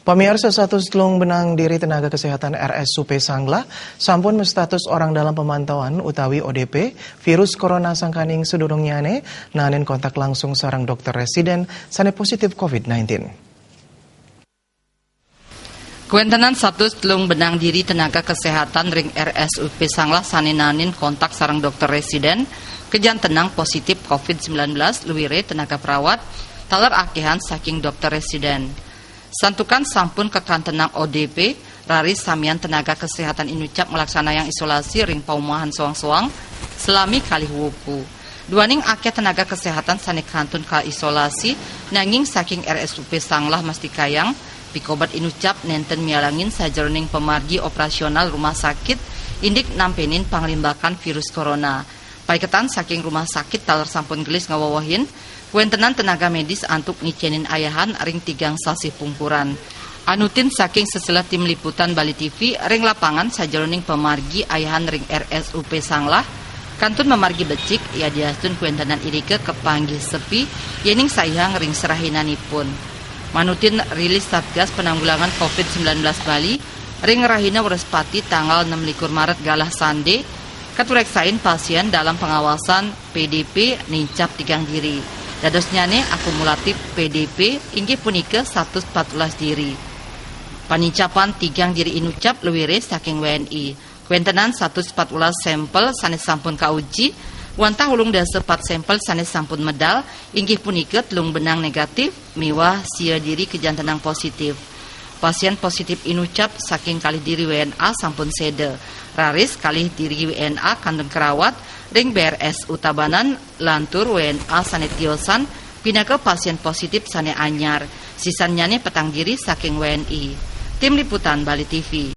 Pamirsa, status telung benang diri tenaga kesehatan RSUP Sanglah sampun status orang dalam pemantauan utawi ODP virus corona sangkaning sedurung nyane nanen kontak langsung sarang dokter residen sane positif COVID-19. Kuentenan status telung benang diri tenaga kesehatan ring RSUP Sanglah sane nanin kontak sarang dokter residen kejan tenang positif COVID-19 luwire tenaga perawat taler akihan saking dokter residen. Santukan sampun kekan tenang ODP, raris samian tenaga kesehatan inucap melaksana yang isolasi ring paumahan soang-soang selami kali wuku. Duaning akeh tenaga kesehatan sanik kantun ka isolasi nanging saking RSUP Sanglah mesti kayang pikobat inucap nenten mialangin sajeroning pemargi operasional rumah sakit indik nampenin panglimbakan virus corona. Paiketan saking rumah sakit taler sampun gelis ngawawahin kuentenan tenaga medis antuk ngicenin ayahan ring tigang sasi pungkuran. Anutin saking sesela tim liputan Bali TV ring lapangan sajeroning pemargi ayahan ring RSUP Sanglah kantun memargi becik ya diastun kuentenan irike kepanggih sepi yening sayang ring serahinanipun. Manutin rilis Satgas Penanggulangan COVID-19 Bali ring rahina Werespati tanggal 26 Maret galah sande katureksain pasien dalam pengawasan PDP nincap tigang diri. Dadosnyane akumulatif PDP inggih punika 114 diri. Panincapan tigang diri inucap lewire saking WNI. Kuentenan 114 sampel sanes sampun kauji, wantah ulung dasa 4 sampel sanes sampun medal, inggih punika telung benang negatif, miwah sia diri kejan tenang positif. Pasien positif inucap saking kalih diri WNA sampun sede. Raris kalih diri WNA kandung kerawat ring BRS Utabanan lantur WNA sane tiosan pinaka pasien positif sane anyar. Sisanyane petang diri saking WNI. Tim Liputan Bali TV.